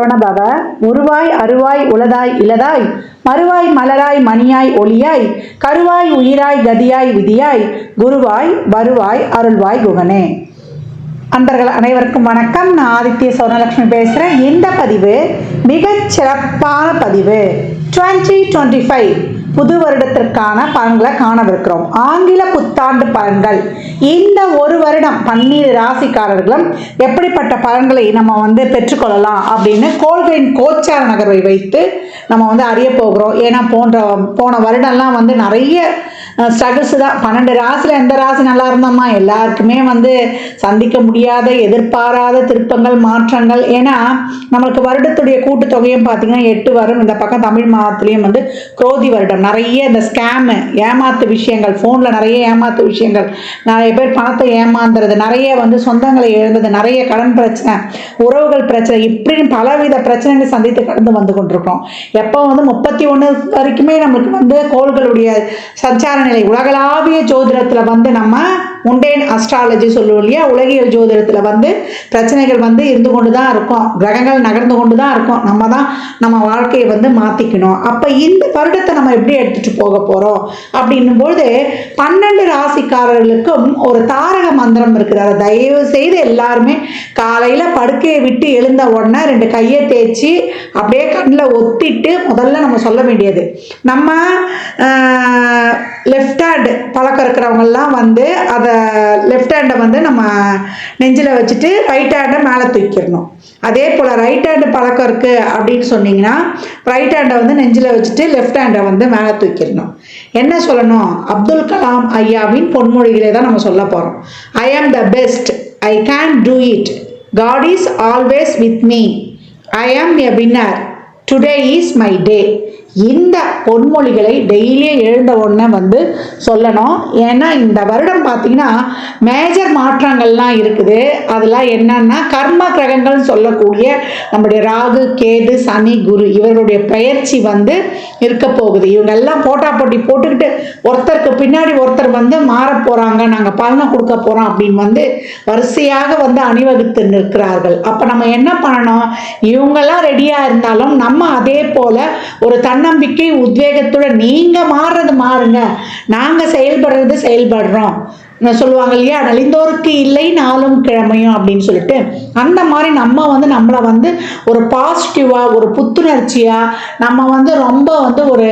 சரவணபவ. உருவாய் அருவாய் உளதாய் இலதாய் மறுவாய் மலராய் மணியாய் ஒளியாய் கருவாய் உயிராய் கதியாய் விதியாய் குருவாய் வருவாய் அருள்வாய் குகனே. அன்பர்கள் அனைவருக்கும் வணக்கம். நான் ஆதித்ய சௌர்ணலட்சுமி பேசுகிறேன். இந்த பதிவு மிகச் சிறப்பான பதிவு. 2025 புது வருடத்திற்கான பலன்களை காணவிருக்கிறோம். ஆங்கில புத்தாண்டு பலன்கள். இந்த ஒரு வருடம் 12 ராசிக்காரர்களும் எப்படிப்பட்ட பலன்களை நம்ம பெற்றுக்கொள்ளலாம் அப்படின்னு கோள்களின் கோச்சார நகர்வை வைத்து நம்ம அறிய போகிறோம். ஏன்னா போன வருடம்லாம் நிறைய ஸ்ட்ரகிள்ஸ் தான். 12 ராசியில் எந்த ராசி நல்லா இருந்தோமா, எல்லாருக்குமே சந்திக்க முடியாத எதிர்பாராத திருப்பங்கள் மாற்றங்கள். ஏன்னா நம்மளுக்கு வருடத்துடைய கூட்டுத்தொகையும் பார்த்தீங்கன்னா 8 வரும். இந்த பக்கம் தமிழ் மாதத்துலேயும் குரோதி வருடம். நிறைய இந்த ஸ்கேமு ஏமாத்து விஷயங்கள், ஃபோனில் நிறைய ஏமாத்து விஷயங்கள், நிறைய பேர் பணத்தை ஏமாந்துறது, நிறைய சொந்தங்களை இழந்தது, நிறைய கடன் பிரச்சனை, உறவுகள் பிரச்சனை, இப்படின்னு பலவித பிரச்சனைகளை சந்தித்து கடந்து வந்து கொண்டிருக்கோம். எப்போ 31 வரைக்குமே நம்மளுக்கு கோள்களுடைய சஞ்சார நிலை உலகளாவிய ஜோதிடத்தில் நம்ம முண்டேன் அஸ்ட்ராலஜி சொல்லுவோம் இல்லையா, உலகியல் ஜோதிடத்தில் பிரச்சனைகள் இருந்து கொண்டு தான் இருக்கும், கிரகங்கள் நகர்ந்து கொண்டு தான் இருக்கும். நம்ம தான் நம்ம வாழ்க்கையை மாற்றிக்கணும். அப்போ இந்த வருடத்தை நம்ம எப்படி எடுத்துகிட்டு போக போகிறோம் அப்படின்னும் பொழுது 12 ராசிக்காரர்களுக்கும் ஒரு தாரக மந்திரம் இருக்குது. அதை தயவு செய்து எல்லாருமே காலையில் படுக்கையை விட்டு எழுந்த உடனே 2 கையை தேய்ச்சி அப்படியே கண்ணில் ஒத்திட்டு முதல்ல நம்ம சொல்ல வேண்டியது, நம்ம லெஃப்ட் ஹேண்ட் பழக்கம் இருக்கிறவங்கெல்லாம் அதை லெஃப்ட் ஹேண்டை நம்ம நெஞ்சில் வச்சுட்டு ரைட் ஹேண்டை மேலே தூக்கிடணும். அதே போல் ரைட் ஹேண்டு பழக்கம் இருக்குது அப்படின்னு சொன்னீங்கன்னா ரைட் ஹேண்டை நெஞ்சில் வச்சுட்டு லெஃப்ட் ஹேண்டை மேலே தூக்கிடணும். என்ன சொல்லணும்? அப்துல் கலாம் ஐயாவின் பொன்மொழிகளை தான் நம்ம சொல்ல போகிறோம். I am the best, I can do it, God is always with me, I am a winner, today is my day. இந்த பொன்மொழிகளை டெய்லியும் எழுந்த உடனே சொல்லணும். ஏன்னா இந்த வருடம் பார்த்தீங்கன்னா மேஜர் மாற்றங்கள்லாம் இருக்குது. அதெல்லாம் என்னன்னா கர்ம கிரகங்கள் சொல்லக்கூடிய நம்முடைய ராகு கேது சனி குரு இவருடைய பயிற்சி இருக்க போகுது. இவங்க எல்லாம் போட்டா போட்டி போட்டுக்கிட்டு ஒருத்தருக்கு பின்னாடி ஒருத்தர் மாற போகிறாங்க, நாங்கள் பலனை கொடுக்க போகிறோம் அப்படின்னு வரிசையாக அணிவகுத்து நிற்கிறார்கள். அப்போ நம்ம என்ன பண்ணணும்? இவங்கெல்லாம் ரெடியாக இருந்தாலும் நம்ம அதே போல் ஒரு தன்னம்பிக்கை உத்வேகத்துடன் நீங்க மாறுறது மாறுங்க, நாங்க செயல்படுறது செயல்படுறோம் சொல்லுவாங்க இல்லையா, நலிந்தோருக்கு இல்லை நாளும் கிழமையும் அப்படின்னு சொல்லிட்டு, அந்த மாதிரி நம்ம நம்மளை ஒரு பாசிட்டிவா ஒரு புத்துணர்ச்சியா நம்ம ரொம்ப ஒரு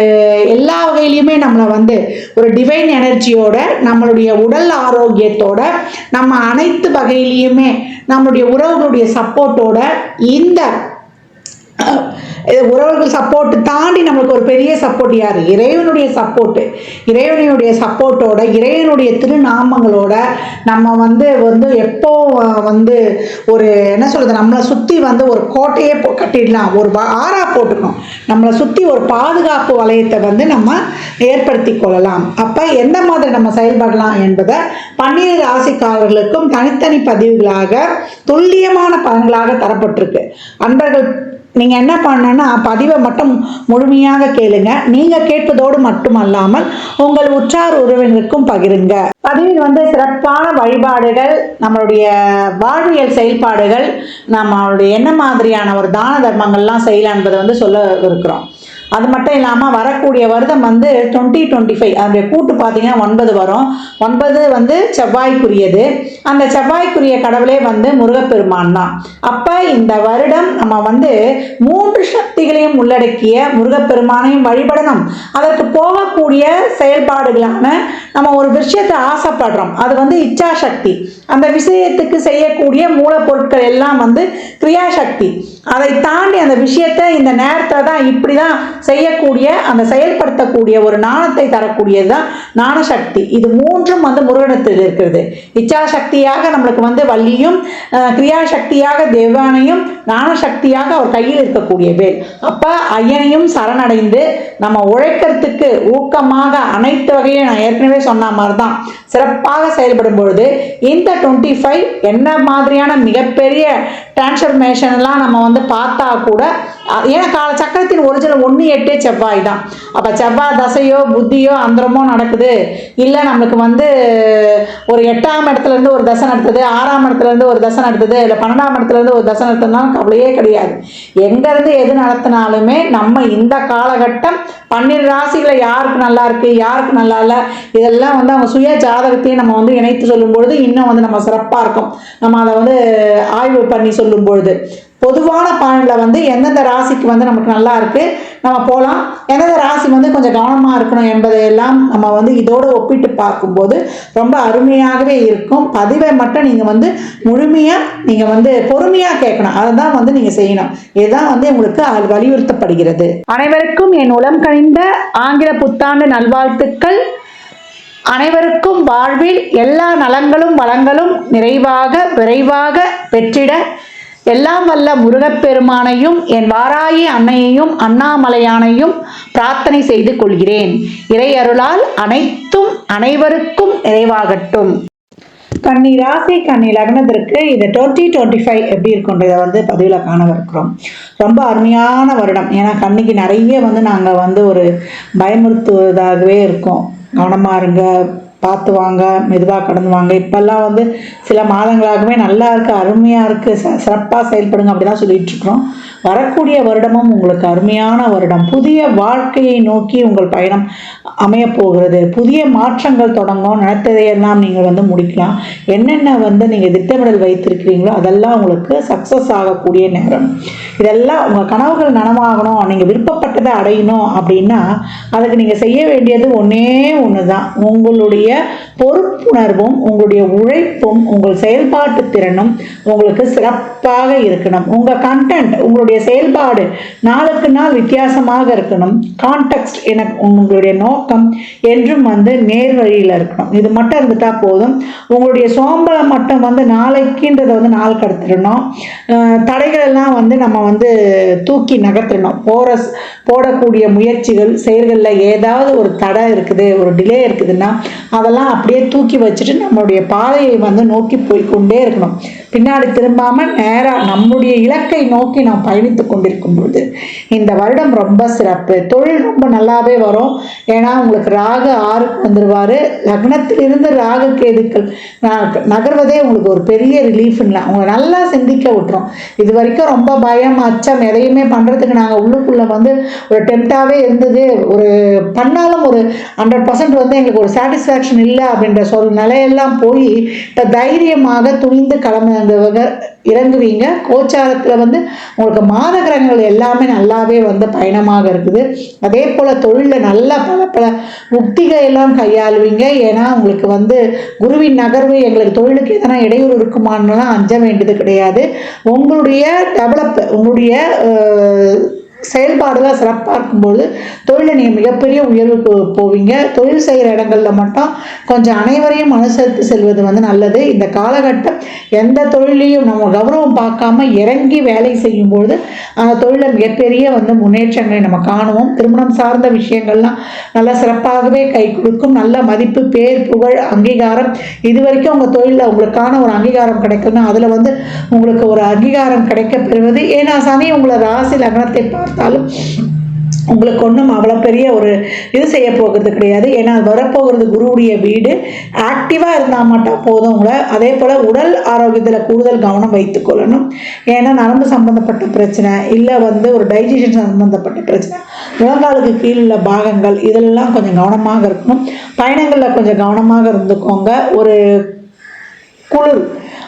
எல்லா வகையிலையுமே நம்மளை ஒரு டிவைன் எனர்ஜியோட நம்மளுடைய உடல் ஆரோக்கியத்தோட நம்ம அனைத்து வகையிலையுமே நம்மளுடைய உறவுகளுடைய சப்போர்ட்டோட இந்த உறவுகள் சப்போர்ட் தாண்டி நம்மளுக்கு ஒரு பெரிய சப்போர்ட் யாரு? இறைவனுடைய சப்போர்ட்டு. இறைவனுடைய சப்போர்ட்டோட இறைவனுடைய திருநாமங்களோட நம்ம எப்போ ஒரு என்ன சொல்றது, நம்மளை சுற்றி ஒரு கோட்டையே கட்டிடலாம், ஒரு ஆறா போட்டுக்கணும், நம்மளை சுற்றி ஒரு பாதுகாப்பு வளையத்தை நம்ம ஏற்படுத்தி கொள்ளலாம். அப்போ எந்த மாதிரி நம்ம செயல்படலாம் என்பதை 12 ராசிக்காரர்களுக்கும் தனித்தனி பதிவுகளாக துல்லியமான பலன்களாக தரப்பட்டிருக்கு. அன்பர்கள் நீங்கள் என்ன பண்ணணும்னா பதிவை மட்டும் முழுமையாக கேளுங்க. நீங்கள் கேட்பதோடு மட்டுமல்லாமல் உங்கள் உற்றார் உறவினருக்கும் பகிருங்க. பதிவில் சிறப்பான வழிபாடுகள், நம்மளுடைய வாழ்வியல் செயல்பாடுகள், நம்மளுடைய என்ன மாதிரியான ஒரு தான தர்மங்கள்லாம் செய்யலாம் என்பதை சொல்ல இருக்கிறோம். அது மட்டும் இல்லாமல் வரக்கூடிய வருடம் 2025 அதனுடைய கூட்டு பார்த்தீங்கன்னா 9 வரும். 9 செவ்வாய்க்குரியது. அந்த செவ்வாய்க்குரிய கடவுளே முருகப்பெருமான் தான். அப்போ இந்த வருடம் நம்ம 3 சக்திகளையும் உள்ளடக்கிய முருகப்பெருமானையும் வழிபடணும். அதற்கு போகக்கூடிய செயல்பாடுகளான நம்ம ஒரு விஷயத்தை ஆசைப்படுறோம், அது இச்சாசக்தி. அந்த விஷயத்துக்கு செய்யக்கூடிய மூலப்பொருட்கள் எல்லாம் கிரியாசக்தி. அதை தாண்டி அந்த விஷயத்தை இந்த நேரத்தில் தான் இப்படி தான் செய்யக்கூடிய அந்த செயல்படுத்தக்கூடிய ஒரு ஞானத்தை தரக்கூடியது தான் ஞானசக்தி. இது 3ம் முருகனத்தில் இருக்கிறது. இச்சாசக்தியாக நம்மளுக்கு வள்ளியும், கிரியாசக்தியாக தேவானையும், ஞானசக்தியாக அவர் கையில் இருக்கக்கூடிய வேல். அப்போ ஐயனையும் சரணடைந்து நம்ம உழைக்கிறதுக்கு ஊக்கமாக அனைத்து வகையும் நான் ஏற்கனவே சொன்ன மாதிரி தான் சிறப்பாக செயல்படும் பொழுது இந்த 25 என்ன மாதிரியான மிகப்பெரிய டிரான்ஸ்ஃபர்மேஷன்லாம் நம்ம பார்த்தா கூட ஏன்னா சக்கரத்தின் ஒரிஜினல் 1-8 செவ்வாய் தான். அப்போ செவ்வாய் தசையோ புத்தியோ அந்தரமோ நடக்குது, இல்லை நம்மளுக்கு வந்து ஒரு 8ஆம் இடத்துலேருந்து ஒரு தசை நடத்துது, 6ஆம் இடத்துலேருந்து ஒரு தசை நடத்துது, இல்லை 12ஆம் இடத்துலேருந்து ஒரு தசை நடத்துனாலும் கவலையே கிடையாது. எங்கேருந்து எது நடத்தினாலுமே நம்ம இந்த காலகட்டம் 12 ராசிகளை யாருக்கு நல்லா இருக்கு, யாருக்கு நல்லா இல்லை, இதெல்லாம் வந்து அவங்க சுய ஜாதகத்தையும் நம்ம வந்து இணைத்து சொல்லும் பொழுது இன்னும் வந்து நம்ம சிறப்பாக இருக்கும். நம்ம அதை வந்து ஆய்வு பண்ணி சொல்லும் பொழுது பொதுவான பாயிண்டில் வந்து எந்தெந்த ராசிக்கு வந்து நமக்கு நல்லா இருக்குது நம்ம போகலாம், எந்தெந்த ராசி வந்து கொஞ்சம் கவனமாக இருக்கணும் என்பதையெல்லாம் நம்ம வந்து இதோடு ஒப்பிட்டு பார்க்கும்போது ரொம்ப அருமையாகவே இருக்கும். பதிவை மட்டும் நீங்கள் வந்து முழுமையாக நீங்கள் வந்து பொறுமையாக கேட்கணும், அதை தான் வந்து நீங்கள் செய்யணும். இதுதான் வந்து உங்களுக்கு வலியுறுத்தப்படுகிறது. அனைவருக்கும் என் உளம் கனிந்த ஆங்கில புத்தாண்டு நல்வாழ்த்துக்கள். அனைவருக்கும் வாழ்வில் எல்லா நலங்களும் வளங்களும் நிறைவாக விரைவாக பெற்றிட எல்லாம் வல்ல முருகப்பெருமானையும் என் வாராயி அன்னையையும் அண்ணாமலையானையும் பிரார்த்தனை செய்து கொள்கிறேன். இறை அருளால் அனைத்தும் அனைவருக்கும் நிறைவாகட்டும். கன்னி ராசி கன்னி லக்னத்திற்கு இந்த 2025 எப்படி இருக்குன்றதை வந்து பதிவில் காணவிருக்கிறோம். ரொம்ப அருமையான வருடம். ஏன்னா கன்னிக்கு நிறைய வந்து நாங்கள் வந்து ஒரு பயமுறுத்துவதாகவே இருக்கோம். கவனமாக இருங்க, பார்த்து வாங்க, மெதுவாக கடந்து வாங்க. இப்போல்லாம் வந்து சில மாதங்களாகவே நல்லா இருக்குது, அருமையாக இருக்குது, சிறப்பாக செயல்படுங்க அப்படி தான் சொல்லிகிட்ருக்குறோம். வரக்கூடிய வருடமும் உங்களுக்கு அருமையான வருடம். புதிய வாழ்க்கையை நோக்கி உங்கள் பயணம் அமையப்போகிறது. புதிய மாற்றங்கள் தொடங்கும். நினைத்ததையெல்லாம் நீங்கள் வந்து முடிக்கலாம். என்னென்ன வந்து நீங்கள் திட்டமிடல் வைத்திருக்கிறீங்களோ அதெல்லாம் உங்களுக்கு சக்ஸஸ் ஆகக்கூடிய நேரம். இதெல்லாம் உங்கள் கனவுகள் நனவாகணும், நீங்கள் விருப்பப்பட்டதை அடையணும் அப்படின்னா அதுக்கு நீங்கள் செய்ய வேண்டியது ஒன்றே ஒன்று தான். உங்களுடைய பொறுப்புணர்வும் உங்களுடைய உழைப்பும் உங்கள் செயல்பாட்டு திறனும் உங்களுக்கு சிறப்பாக இருக்கணும். உங்கள் கண்டென்ட், உங்களுடைய செயல்பாடு நாளுக்கு நாள் வித்தியாசமாக இருக்கணும். கான்டெக்ஸ்ட் என உங்களுடைய நோக்கம் என்றும் வந்து நேர் வழியில் இருக்கணும். இது மட்டும் இருந்துட்டா போதும். உங்களுடைய சோம்பலை மட்டும் வந்து நாளைக்குன்றதை வந்து நாள் கடத்திடணும். தடைகள் எல்லாம் வந்து நம்ம வந்து தூக்கி நகர்த்திடணும். போடக்கூடிய முயற்சிகள் செயல்களில் ஏதாவது ஒரு தடை இருக்குது, ஒரு டிலே இருக்குதுன்னா அதெல்லாம் அப்படியே தூக்கி வச்சுட்டு நம்மளுடைய பாதையை வந்து நோக்கி போய்கொண்டே இருக்கணும். பின்னாடி திரும்பாமல் நேராக நம்முடைய இலக்கை நோக்கி நாம் பயணித்து கொண்டிருக்கும் பொழுது இந்த வருடம் ரொம்ப சிறப்பு. தொழில் ரொம்ப நல்லாவே வரும். ஏன்னா உங்களுக்கு ராகு 6க்கு வந்துடுவார். லக்னத்திலிருந்து ராகு கேதுக்கள் நகர்வதே உங்களுக்கு ஒரு பெரிய ரிலீஃப்னா உங்களை நல்லா சிந்திக்க விட்டுரும். இது வரைக்கும் ரொம்ப பயம் அச்சம் எதையுமே பண்ணுறதுக்கு நாங்கள் உள்ளுக்குள்ளே வந்து ஒரு டெம்டாகவே இருந்தது, ஒரு பண்ணாலும் ஒரு 100% வந்து எங்களுக்கு ஒரு சாட்டிஸ்ஃபேக்ஷன் இல்லை அப்படின்ற நிலையெல்லாம் போய் இப்போ தைரியமாக துணிந்து இறங்குவீங்க. கோச்சாரத்தில் வந்து உங்களுக்கு மாத கிரகங்கள் எல்லாமே நல்லாவே வந்து பயணமாக இருக்குது. அதே போல் தொழிலில் நல்ல பல உக்திகள் எல்லாம் கையாளுவீங்க. ஏன்னா உங்களுக்கு வந்து குருவின் நகர்வு எங்களுக்கு தொழிலுக்கு எதனா இடையூறு இருக்குமானலாம் அஞ்ச வேண்டியது கிடையாது. உங்களுடைய உங்களுடைய செயல்பாடுகள் சிறப்பாக இருக்கும்போது தொழிலை நீங்கள் மிகப்பெரிய உயர்வுக்கு போவீங்க. தொழில் செய்கிற இடங்களில் மட்டும் கொஞ்சம் அனைவரையும் அனுசரித்து செல்வது வந்து நல்லது. இந்த காலகட்டம் எந்த தொழிலையும் நம்ம கௌரவம் பார்க்காம இறங்கி வேலை செய்யும்பொழுது அந்த தொழிலில் மிகப்பெரிய வந்து முன்னேற்றங்களை நம்ம காணுவோம். திருமணம் சார்ந்த விஷயங்கள்லாம் நல்லா சிறப்பாகவே கை கொடுக்கும். நல்ல மதிப்பு, பேர், புகழ், அங்கீகாரம். இது வரைக்கும் உங்கள் தொழிலில் உங்களுக்கான ஒரு அங்கீகாரம் கிடைக்கணும். அதில் வந்து உங்களுக்கு ஒரு அங்கீகாரம் கிடைக்க பெறுவது. ஏன்னா சனி உங்களை ராசி லக்னத்தை பார்த்தாலும் உங்களுக்கு ஒன்றும் அவ்வளோ பெரிய ஒரு இது செய்ய போகிறது கிடையாது. ஏன்னா வரப்போகிறது குருவுடைய வீடு. ஆக்டிவாக இருந்தால் மட்டும் போதும் உங்களை. அதே போல் உடல் ஆரோக்கியத்தில் கூடுதல் கவனம் வைத்துக்கொள்ளணும். ஏன்னா நரம்பு சம்பந்தப்பட்ட பிரச்சனை, இல்லை வந்து ஒரு டைஜஷன் சம்பந்தப்பட்ட பிரச்சனை, முழங்காலுக்கு கீழுள்ள பாகங்கள் இதெல்லாம் கொஞ்சம் கவனமாக இருக்கணும். பயணங்களில் கொஞ்சம் கவனமாக இருந்துக்கோங்க. ஒரு குளிர்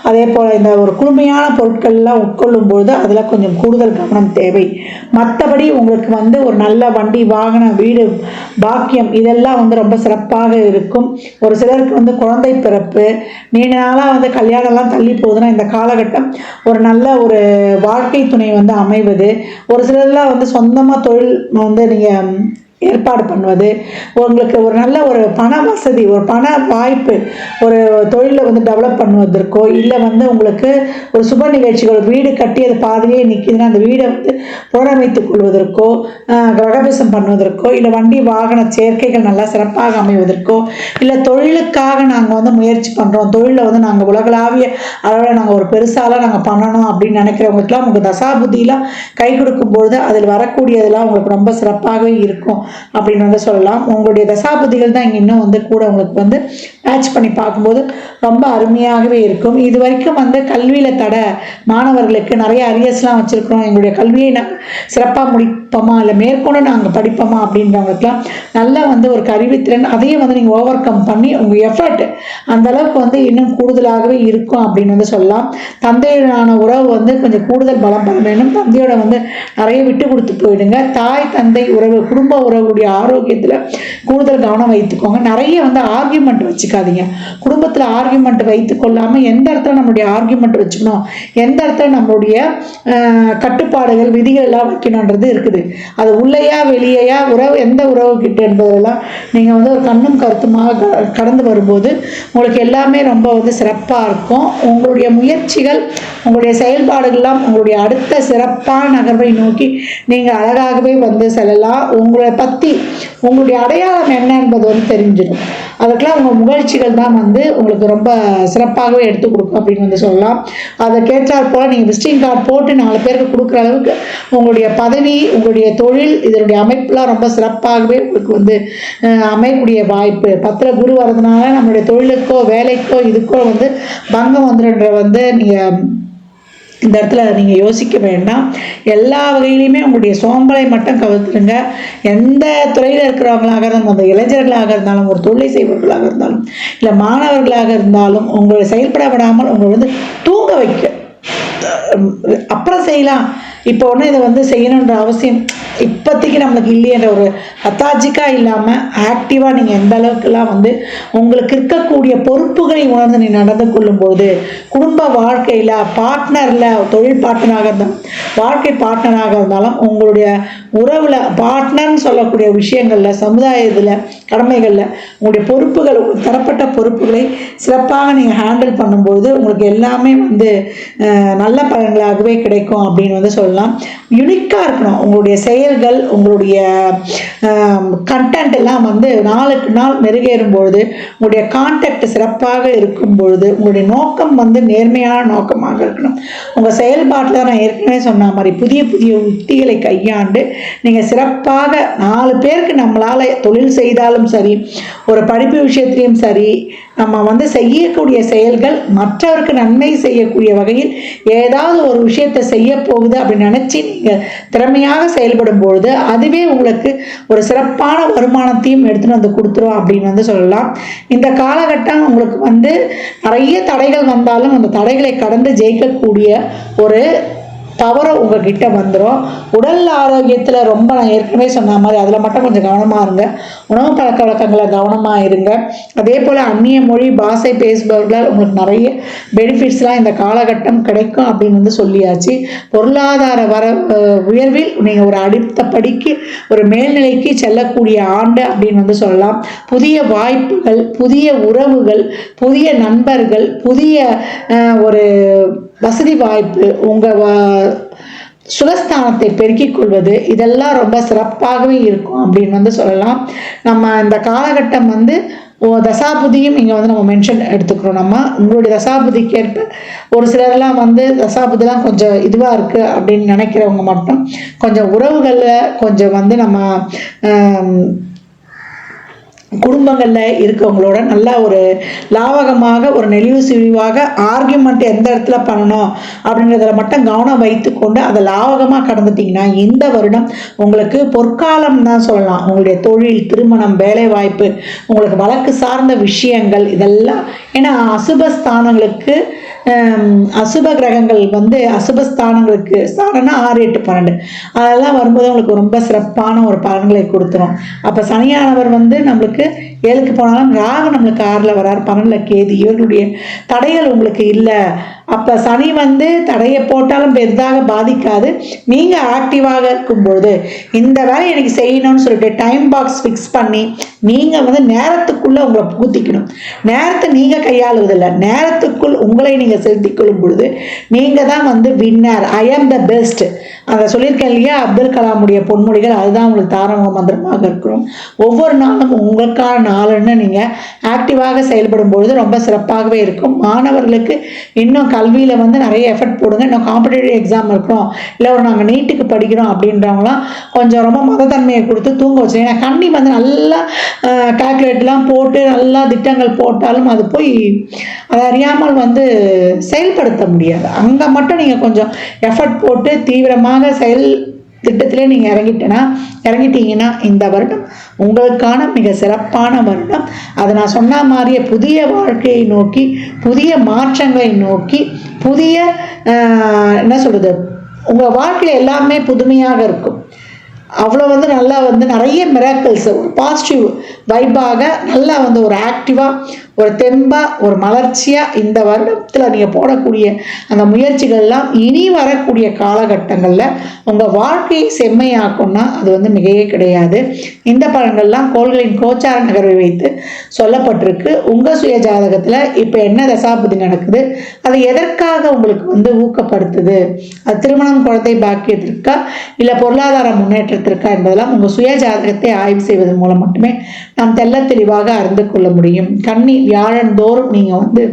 அதே போல் இந்த ஒரு குளுமையான பொருட்கள்லாம் உட்கொள்ளும் பொழுது அதில் கொஞ்சம் கூடுதல் கவனம் தேவை. மற்றபடி உங்களுக்கு வந்து ஒரு நல்ல வண்டி, வாகனம், வீடு, பாக்கியம் இதெல்லாம் வந்து ரொம்ப சிறப்பாக இருக்கும். ஒரு சிலருக்கு வந்து குழந்தை பிறப்பு, நீண்ட நாளாக வந்து கல்யாணம்லாம் தள்ளி போகுதுன்னா இந்த காலகட்டம் ஒரு நல்ல ஒரு வாழ்க்கை துணை வந்து அமைவது. ஒரு சிலர்லாம் வந்து சொந்தமாக தொழில் வந்து நீங்கள் ஏற்பாடு பண்ணுவது, உங்களுக்கு ஒரு நல்ல ஒரு பண வசதி, ஒரு பண வாய்ப்பு, ஒரு தொழிலில் வந்து டெவலப் பண்ணுவதற்கோ, இல்லை வந்து உங்களுக்கு ஒரு சுப நிகழ்ச்சிகள், வீடு கட்டி அது பாதிலேயே நிற்கிதுன்னா அந்த வீடை வந்து புனரமைத்துக் கொள்வதற்கோ, கிரகபிரவேசம் பண்ணுவதற்கோ, இல்லை வண்டி வாகன சேர்க்கைகள் நல்லா சிறப்பாக அமைவதற்கோ, இல்லை தொழிலுக்காக நாங்கள் வந்து முயற்சி பண்ணுறோம், தொழிலில் வந்து நாங்கள் உலகளாவிய அளவில் நாங்கள் ஒரு பெருசாலாம் நாங்கள் பண்ணணும் அப்படின்னு நினைக்கிறவங்களுக்குலாம் உங்கள் தசாபுத்திலாம் கை கொடுக்கும்பொழுது அதில் வரக்கூடியதெல்லாம் உங்களுக்கு ரொம்ப சிறப்பாகவே இருக்கும் அப்படின்னு வந்து சொல்லலாம். உங்களுடைய தசாபதிகள் தான் இங்கே இன்னும் வந்து கூட உங்களுக்கு வந்து மேட்ச் பண்ணி பார்க்கும்போது ரொம்ப அருமையாகவே இருக்கும். இது வரைக்கும் வந்து கல்வியில் மாணவர்களுக்கு நிறைய அரியர்ஸ்லாம் வச்சுருக்கிறோம், எங்களுடைய கல்வியை நாங்கள் சிறப்பாக முடிப்போமா இல்லை மேற்கொண்டு நாங்கள் படிப்போமா அப்படின்றவங்களுக்குலாம் நல்லா வந்து ஒரு கருவித்திறன், அதையும் வந்து நீங்கள் ஓவர் கம் பண்ணி உங்கள் எஃபர்ட் அந்த அளவுக்கு வந்து இன்னும் கூடுதலாகவே இருக்கும் அப்படின்னு வந்து சொல்லலாம். தந்தையுடனான உறவு வந்து கொஞ்சம் கூடுதல் பலம் பெற வேண்டும். தந்தையோட வந்து நிறைய விட்டு கொடுத்து போயிடுங்க. தாய் தந்தை உறவு, குடும்ப உறவுடைய ஆரோக்கியத்தில் கூடுதல் கவனம் வைத்துக்கோங்க. நிறைய வந்து ஆர்கியூமெண்ட் வச்சுக்காதீங்க. குடும்பத்தில் ஆர்கியூமெண்ட் வைத்து கொள்ளாமல் எந்த இடத்துல நம்மளுடைய ஆர்கியூமெண்ட் வச்சுக்கணும், எந்த இடத்துல நம்மளுடைய கட்டுப்பாடுகள் விதிகள் எல்லாம் வைக்கணுன்றது இருக்குது. அது உள்ளேயா வெளியேயா உறவு, எந்த உறவு கிட்ட என்பதெல்லாம் நீங்கள் வந்து ஒரு கண்ணும் கருத்துமாக கடந்து வரும்போது உங்களுக்கு எல்லாமே ரொம்ப வந்து சிறப்பாக இருக்கும். உங்களுடைய முயற்சிகள், உங்களுடைய செயல்பாடுகள்லாம் உங்களுடைய அடுத்த சிறப்பான நகர்வை நோக்கி நீங்கள் அழகாகவே வந்து செல்லலாம். உங்களை பற்றி உங்களுடைய அடையாளம் என்ன என்பது வந்து தெரிஞ்சிடும். அதுக்கெல்லாம் உங்கள் முயற்சிகள் தான் வந்து உங்களுக்கு ரொம்ப சிறப்பாகவே எடுத்து கொடுக்கும் அப்படின்னு வந்து சொல்லலாம். அதை கேட்டால் போல் நீங்கள் விசிட்டிங் கார்டு போட்டு 4 பேருக்கு கொடுக்குற அளவுக்கு உங்களுடைய பதவி, உங்களுடைய தொழில், இதனுடைய அமைப்புலாம் ரொம்ப சிறப்பாகவே உங்களுக்கு வந்து அமையக்கூடிய வாய்ப்பு. 10 குரு வரதுனால நம்மளுடைய தொழிலுக்கோ வேலைக்கோ இதுக்கோ வந்து பங்கம் வந்துடுன்ற வந்து நீங்கள் இந்த இடத்துல நீங்கள் யோசிக்க வேண்டாம். எல்லா வகையிலையுமே உங்களுடைய சோம்பலை மட்டும் கவர்த்துருங்க. எந்த துறையில் இருக்கிறவங்களாக இருந்தாலும், அந்த இளைஞர்களாக இருந்தாலும், ஒரு தொழிலை செய்பவர்களாக இருந்தாலும், இல்லை மாணவர்களாக இருந்தாலும், உங்களை செயல்பட விடாமல் உங்களை வந்து தூங்க வைக்க, அப்புறம் செய்யலாம், இப்போ ஒன்றும் இதை வந்து செய்யணுன்ற அவசியம் இப்போதைக்கு நம்மளுக்கு இல்லையன்ற ஒரு அத்தாஜிக்காக இல்லாமல் ஆக்டிவாக நீங்கள் எந்த அளவுக்குலாம் வந்து உங்களுக்கு இருக்கக்கூடிய பொறுப்புகளை உணர்ந்து நீ நடந்து கொள்ளும்போது குடும்ப வாழ்க்கையில் பார்ட்னரில், தொழில் பார்ட்னராக இருந்தாலும் வாழ்க்கை பார்ட்னராக இருந்தாலும் உங்களுடைய உறவில் பார்ட்னர்னு சொல்லக்கூடிய விஷயங்களில், சமுதாயத்தில், கடமைகளில் உங்களுடைய பொறுப்புகள், தரப்பட்ட பொறுப்புகளை சிறப்பாக நீங்கள் ஹேண்டில் பண்ணும்போது உங்களுக்கு எல்லாமே வந்து நல்ல பலன்களாகவே கிடைக்கும் அப்படின்னு வந்து சொல்லலாம். யுனிக்காக இருக்கணும் உங்களுடைய செயல்கள், உங்களுடைய கண்டென்ட் எல்லாம் வந்து நாளுக்கு நாள் மெருகேறும் பொழுது, உங்களுடைய கான்டாக்ட் சிறப்பாக இருக்கும் பொழுது, உங்களுடைய நோக்கம் வந்து நேர்மையான நோக்கமாக இருக்கணும். உங்கள் செயல்பாட்டில் நான் ஏற்கனவே சொன்ன மாதிரி புதிய புதிய உத்திகளை கையாண்டு நீங்கள் சிறப்பாக 4 பேருக்கு நம்மளால் தொழில் செய்தாலும் சரி, ஒரு படிப்பு விஷயத்திலையும் சரி, நம்ம வந்து செய்யக்கூடிய செயல்கள் மற்றவருக்கு நன்மை செய்யக்கூடிய வகையில் ஏதாவது ஒரு விஷயத்தை செய்ய போகுது அப்படின்னு நினச்சி நீங்கள் திறமையாக செயல்படும் பொழுது அதுவே உங்களுக்கு ஒரு சிறப்பான வருமானத்தையும் எடுத்துகிட்டு வந்து கொடுத்துரும் அப்படின்னு வந்து சொல்லலாம். இந்த காலகட்டம் உங்களுக்கு வந்து நிறைய தடைகள் வந்தாலும் அந்த தடைகளை கடந்து ஜெயிக்கக்கூடிய ஒரு பவரை உங்ககிட்ட வந்துடும். உடல் ஆரோக்கியத்தில் ரொம்ப நான் ஏற்கனவே சொன்ன மாதிரி அதில் மட்டும் கொஞ்சம் கவனமாக இருங்க. உணவு பழக்க வழக்கங்களை கவனமாக இருங்க. அதே போல் அந்நிய மொழி பாஷை பேசுபவர்களால் உங்களுக்கு நிறைய பெனிஃபிட்ஸ்லாம் இந்த காலகட்டம் கிடைக்கும் அப்படின்னு வந்து சொல்லியாச்சு. பொருளாதார உயர்வில் நீங்கள் ஒரு அடுத்த படிக்கு, ஒரு மேல்நிலைக்கு செல்லக்கூடிய ஆண்டு அப்படின்னு வந்து சொல்லலாம். புதிய வாய்ப்புகள், புதிய உறவுகள், புதிய நண்பர்கள், புதிய ஒரு வசதி வாய்ப்பு, உங்கள் சுகஸ்தானத்தை பெருக்கிக் கொள்வது, இதெல்லாம் ரொம்ப சிறப்பாகவே இருக்கும் அப்படின்னு வந்து சொல்லலாம். நம்ம இந்த காலகட்டம் வந்து தசாபுதியும் இங்கே வந்து நம்ம மென்ஷன் எடுத்துக்கிறோம். நம்ம உங்களுடைய தசாபுதிக்கு ஏற்ப ஒரு சிலரெல்லாம் வந்து தசாபுதிலாம் கொஞ்சம் இதுவாக இருக்குது அப்படின்னு நினைக்கிறவங்க மட்டும் கொஞ்சம் உறவுகளில் கொஞ்சம் வந்து நம்ம குடும்பங்களில் இருக்கவங்களோட நல்லா ஒரு லாவகமாக, ஒரு நெளிவு சுழிவாக ஆர்கியூமெண்ட் எந்த இடத்துல பண்ணணும் அப்படின்றத மட்டும் கவனம் வைத்து கொண்டு அதை லாவகமாக கடந்துட்டிங்கன்னா இந்த வருடம் உங்களுக்கு பொற்காலம் தான் சொல்லலாம். உங்களுடைய தொழில், திருமணம், வேலை வாய்ப்பு, உங்களுக்கு வழக்கு சார்ந்த விஷயங்கள் இதெல்லாம், ஏன்னா அசுபஸ்தானங்களுக்கு அசுப கிரகங்கள் வந்து அசுபஸ்தானங்களுக்கு ஸ்தானம்னா 6, 8, 12 அதெல்லாம் வரும்போது உங்களுக்கு ரொம்ப சிறப்பான ஒரு பலன்களை கொடுத்துரும். அப்போ சனியானவர் வந்து நம்மளுக்கு 7க்கு போனாலும் ராகு நம்மளுக்கு 6ல் வரார், 12ல் கேது. இவர்களுடைய தடைகள் உங்களுக்கு இல்லை. அப்போ சனி வந்து தடையை போட்டாலும் பெரிதாக பாதிக்காது. நீங்கள் ஆக்டிவாக இருக்கும்பொழுது இந்த வேலையை எனக்கு செய்யணும்னு சொல்லிட்டு டைம் பாக்ஸ் ஃபிக்ஸ் பண்ணி நீங்கள் வந்து நேரத்துக்குள்ளே உங்களை புகுத்திக்கணும். நேரத்தை நீங்கள் கையாளுவதில்லை, நேரத்துக்குள் உங்களை நீங்கள் செலுத்திக் கொள்ளும் பொழுது நீங்கள் தான் வந்து winner. I am the best. அதை சொல்லியிருக்கேன் இல்லையா, அப்துல் கலாமுடைய பொன்மொழிகள். அதுதான் உங்களுக்கு தாரக மந்திரமாக இருக்கிறோம். ஒவ்வொரு நாளும் உங்களுக்கான நாளுன்னு நீங்கள் ஆக்டிவாக செயல்படும் பொழுது ரொம்ப சிறப்பாகவே இருக்கும். மாணவர்களுக்கு இன்னும் கல்வியில் வந்து நிறைய எஃபர்ட் போடுங்க. இன்னும் காம்படிட்டிவ் எக்ஸாம் இருக்கிறோம், இல்லை ஒரு நாங்கள் நீட்டுக்கு படிக்கிறோம் அப்படின்றவங்களாம் கொஞ்சம் ரொம்ப மதத்தன்மையை கொடுத்து தூங்க வச்சு. ஏன்னா கண்ணி வந்து நல்லா கால்குலேட்லாம் போட்டு நல்லா திட்டங்கள் போட்டாலும் அது போய் அதை அறியாமல் வந்து செயல்படுத்த முடியாது. அங்கே மட்டும் நீங்கள் கொஞ்சம் எஃபர்ட் போட்டு தீவிரமாக செயல் திட்டத்திலே நீங்கள் இறங்கிட்டீங்கன்னா இந்த வருடம் உங்களுக்கான மிக சிறப்பான வருடம். அதை நான் சொன்ன மாதிரியே புதிய வாழ்க்கையை நோக்கி, புதிய மாற்றங்களை நோக்கி, புதிய என்ன சொல்கிறது, உங்கள் வாழ்க்கையில் எல்லாமே புதுமையாக இருக்கும். அவ்வளோ வந்து நல்லா வந்து நிறைய மிராக்கிள்ஸ், ஒரு பாசிட்டிவ் வைப்பாக நல்லா வந்து ஒரு ஆக்டிவாக, ஒரு தெம்பாக, ஒரு மலர்ச்சியாக இந்த வருடத்தில் நீங்கள் போடக்கூடிய அந்த முயற்சிகள்லாம் இனி வரக்கூடிய காலகட்டங்களில் உங்கள் வாழ்க்கையை செம்மையாக்கும்னா அது வந்து மிகையே கிடையாது. இந்த பலன்கள்லாம் கோள்களின் கோச்சார நகர்வை வைத்து சொல்லப்பட்டிருக்கு. உங்கள் சுய ஜாதகத்தில் இப்போ என்ன தசாபதி நடக்குது, அது எதற்காக உங்களுக்கு வந்து ஊக்கப்படுத்துது, அது திருமணம், குழந்தை பாக்கியத்திற்கா இல்லை பொருளாதார முன்னேற்றத்திற்கா என்பதெல்லாம் உங்கள் சுய ஜாதகத்தை ஆய்வு செய்வதன் மூலம் மட்டுமே நாம் தெள்ள தெளிவாக அறிந்து கொள்ள முடியும். கன்னி வியாழன் தோறும் நீங்கள் வந்து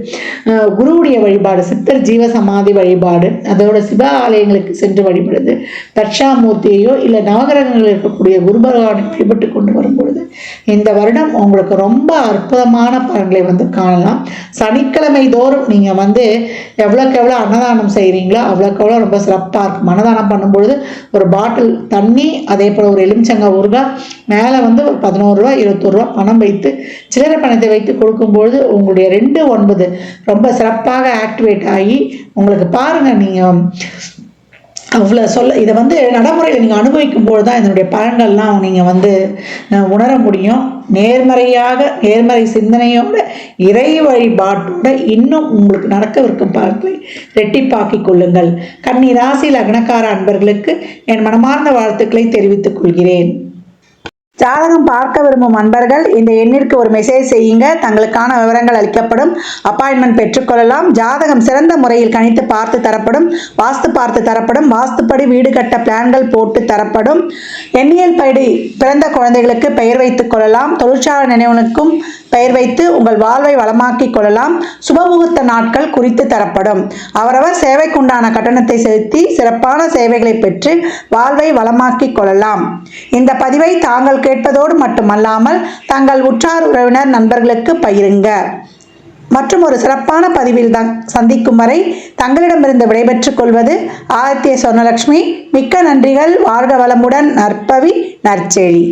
குருவுடைய வழிபாடு, சித்தர் ஜீவ சமாதி வழிபாடு, அதோட சிவ ஆலயங்களுக்கு சென்று வழிபடுது, தட்சாமூர்த்தியையோ இல்லை நவகிரகங்கள் இருக்கக்கூடிய குரு பகவானை வழிபட்டு கொண்டு வரும்பொழுது இந்த வருடம் உங்களுக்கு ரொம்ப அற்புதமான பலன்களை வந்து காணலாம். சனிக்கிழமை தோறும் நீங்கள் வந்து எவ்வளோக்கு எவ்வளோ அன்னதானம் செய்கிறீங்களோ அவ்வளோக்கு எவ்வளோ ரொம்ப சிறப்பாக இருக்கும். அன்னதானம் பண்ணும்பொழுது ஒரு பாட்டில் தண்ணி, அதே போல் ஒரு எலுமிச்சங்காய் ஊறுகாய், மேலே வந்து ஒரு 11 ரூபா 21 ரூபா பணம் வைத்து சில்லறை பணத்தை வைத்து கொடுக்கும்பொழுது உங்களுடைய 2/9 ரொம்ப சிறப்பாக ஆக்டிவேட் ஆகி உங்களுக்கு பாருங்கள், நீங்கள் அவ்வளோ இதை வந்து நடைமுறையில் நீங்கள் அனுபவிக்கும்போது தான் இதனுடைய பலன்கள்லாம் நீங்கள் வந்து உணர முடியும். நேர்மறை சிந்தனையோட, இறை வழிபாட்டோட இன்னும் உங்களுக்கு நடக்கவிருக்கும் பலன்களை ரெட்டிப்பாக்கிக் கொள்ளுங்கள். கன்னி ராசி லக்னக்கார அன்பர்களுக்கு என் மனமார்ந்த வாழ்த்துக்களை தெரிவித்துக் கொள்கிறேன். ஜாதகம் பார்க்க விரும்பும் அன்பர்கள் இந்த எண்ணிற்கு ஒரு மெசேஜ் செய்யுங்க. தங்களுக்கான விவரங்கள் அளிக்கப்படும். அப்பாயின்மெண்ட் பெற்றுக்கொள்ளலாம். ஜாதகம் சிறந்த முறையில் கணித்து பார்த்து தரப்படும். வாஸ்து பார்த்து தரப்படும். வாஸ்துப்படி வீடு கட்ட பிளான்கள் போட்டு தரப்படும். எண்ணியல் படி பிறந்த குழந்தைகளுக்கு பெயர் வைத்துக் கொள்ளலாம். தொழிற்சாலை நினைவுகளுக்கும் பெயர் வைத்து உங்கள் வாழ்வை வளமாக்கிக் கொள்ளலாம். சுபமுகூர்த்த நாட்கள் குறித்து தரப்படும். அவரவர் சேவைக்குண்டான கட்டணத்தை செலுத்தி சிறப்பான சேவைகளை பெற்று வாழ்வை வளமாக்கிக் கொள்ளலாம். இந்த பதிவை தாங்கள் கேட்பதோடு மட்டுமல்லாமல் தங்கள் உற்றார் உறவினர் நண்பர்களுக்கு பகிருங்க. மற்றும் ஒரு சிறப்பான பதிவில் தான் சந்திக்கும் வரை தங்களிடமிருந்து விடைபெற்றுக் கொள்வது ஆதித்ய சொர்ணலட்சுமி. மிக்க நன்றிகள். வாழ்க வளமுடன். நற்பவி நற்செழி.